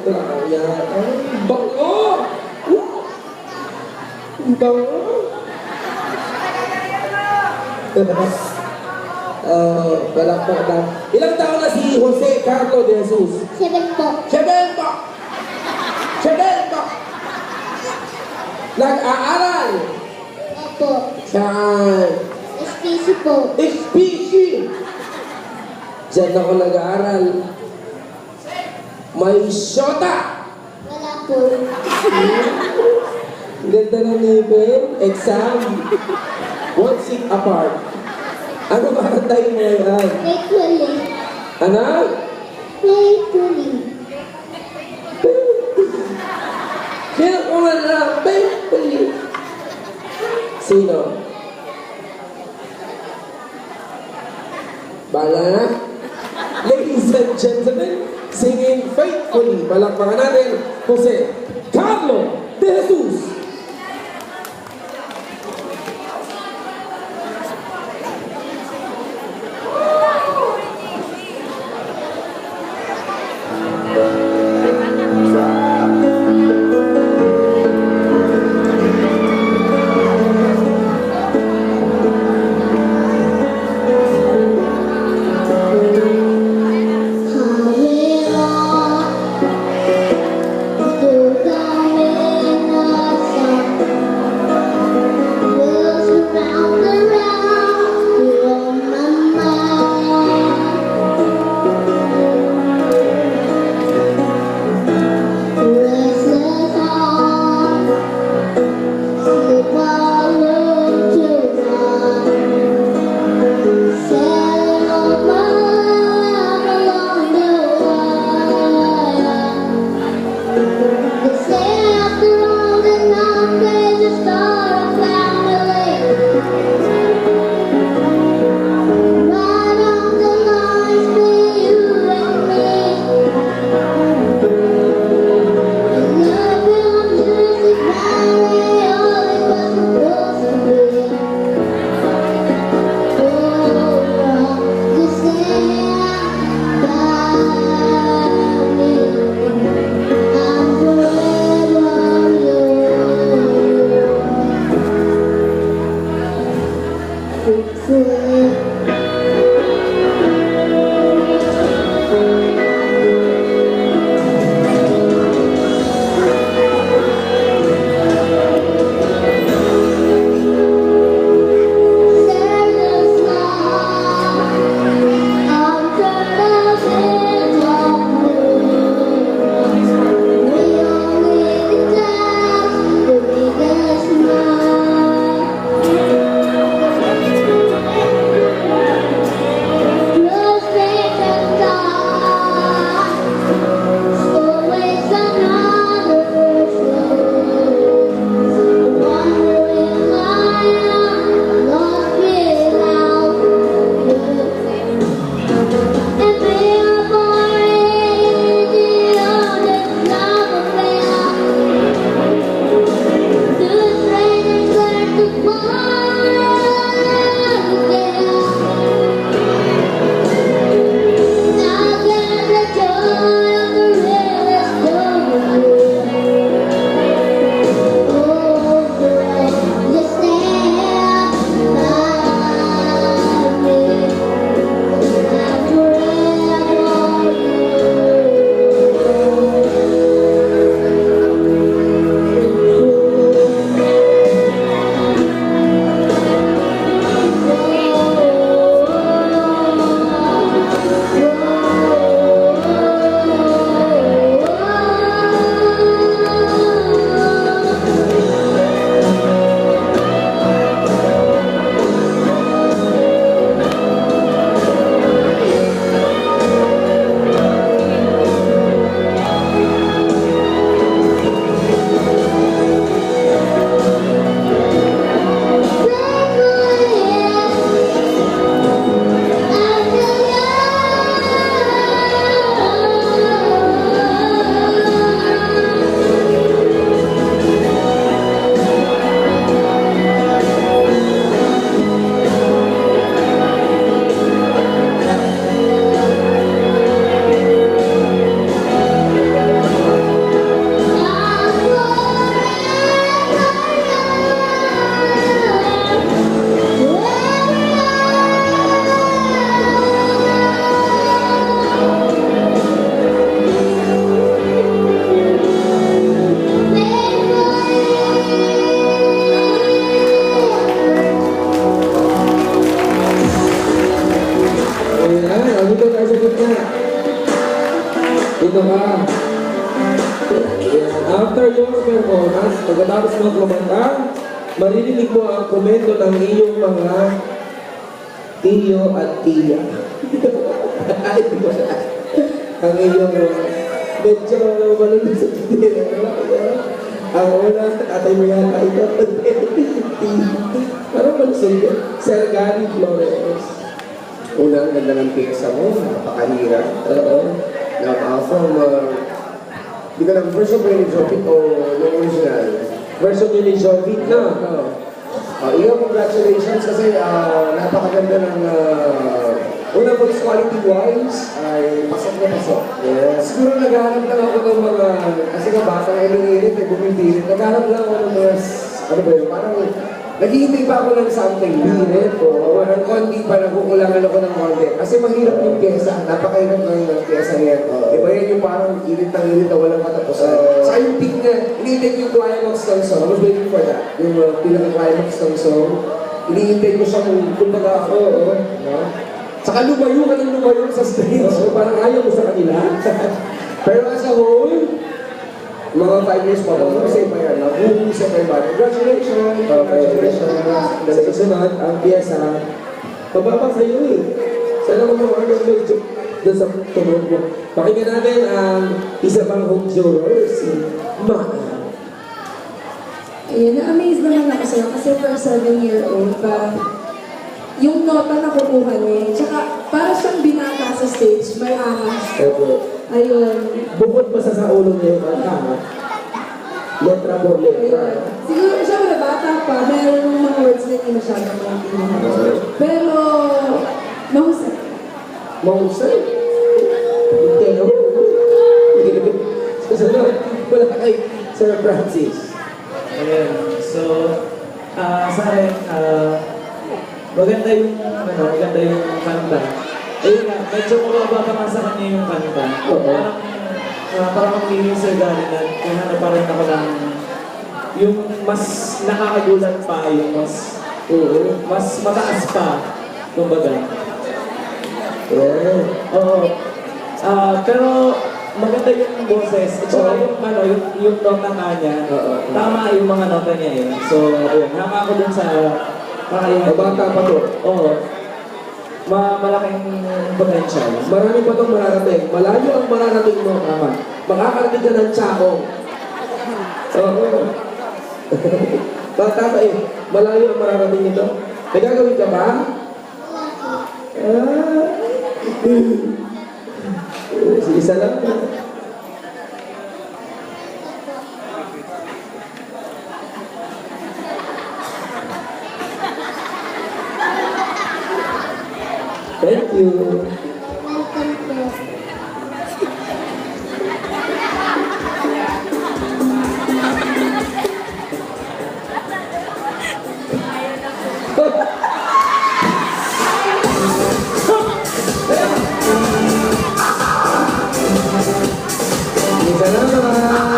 Yan. Ay, bango! Bango! Palakpak na. Ilang taon na si Jose Carlo de Jesus? 7 po. 7 po! 7 po! Nag-aaral! Opo. Saan? SPC po. HPC! Diyan ako nag-aaral. May shota! Wala po. Ganda ng ngipin. Exam. 1 seat apart. Ano ba ang tayo mo ngayon? Faithfully. Ano? Faithfully. Sino ko nga na? Faithfully. Sino? Bala na? Ladies and gentlemen, singing faithfully. Palakpakan natin, Jose Carlo de Jesus. Hallelujah. After your performance, pagkatapos mo kumanta, maririnig mo ang komento ng iyong mga tiyo at tiya. Ay, di ba? Ang iyong medyo malulog sa tindera. Ang una, atay mo yan, ay ito. Parang malusog yun. Sir Gary Flores. Unang ganda ng piyesa mo, napakahirap. Oo. From, di ko lang, version ba yung Jopit o yung original? Version yun ni Jovit na. Iyo, congratulations kasi napakaganda ng unang voice quality-wise ay pasok na pasok. Yes. Siguro naghahanap lang ako ng mga, kasi nga bata na ilingirit, bumibirit. Naghahanap lang ako ng mga, ano ba yun, parang naghihintay pa ako ng something. Birit, O ng konti pa, nagkukulangan ako ng konti. Kasi mahirap yung pyesa, napakahirap ng pyesa yan. Diba yan yung parang ilit na walang katapusan. Saka yung peak na, iniintay ko yung climax ng song. I was waiting for that. Yung pinaka-climax ng song. Iniintay ko siyang, kumbaga, no? Saka lumayo ka ng lumayo sa stage. Oo, parang ayaw mo sa kanila. Pero as a whole, mga 5 years pa ba? Kasi pa yan. Nabuhusay pa yung bata. Congratulations! Congratulations! Sa kasunod, ang piyesa, mababa sa iyo eh. Sana mo mga ano medyo doon sa tunog mo. Pakinggan natin ang isa pang home juror, si Ma. Ayun, na-amaze naman ako sa'yo kasi for a 7-year-old, parang yung nota na kukuha niya, tsaka para siyang binata sa stage, may angas. Ayun. Bukod pa sa ulo niya yung kanta, ha? Letra por letra. Ayun. Siguro siya wala bata pa, meron ng mga words na hindi masyadong maintindihan. Pero, mahusay. Mahusay. Tino. Kasunod, wala kay Sir Francis. Ayan. So, sa akin, maganda yung kanta. Ayun nga, medyo kumaba ka nga sa kanya yung kanta. Oo. Parang ang meaning sa gano'n na kaya pa rin ako ng yung mas nakakagulat pa, yung mas mataas pa, kumbaga. Yeah. Oo. Pero maganda yung boses. At saka yung nota nga niya. Tama yung mga nota niya eh. So, ayun. Hanga ako dun sa kakayahan. Bata pa to. Oo. Malaking potential. Marami pa itong mararating. Malayo ang mararating mo, Mama. Makakarating ka ng Chakong. Oo. Tama eh. Malayo ang mararating nito. May gagawin ka ba? Isa lang. Thank you. Welcome po. Isa lang naman.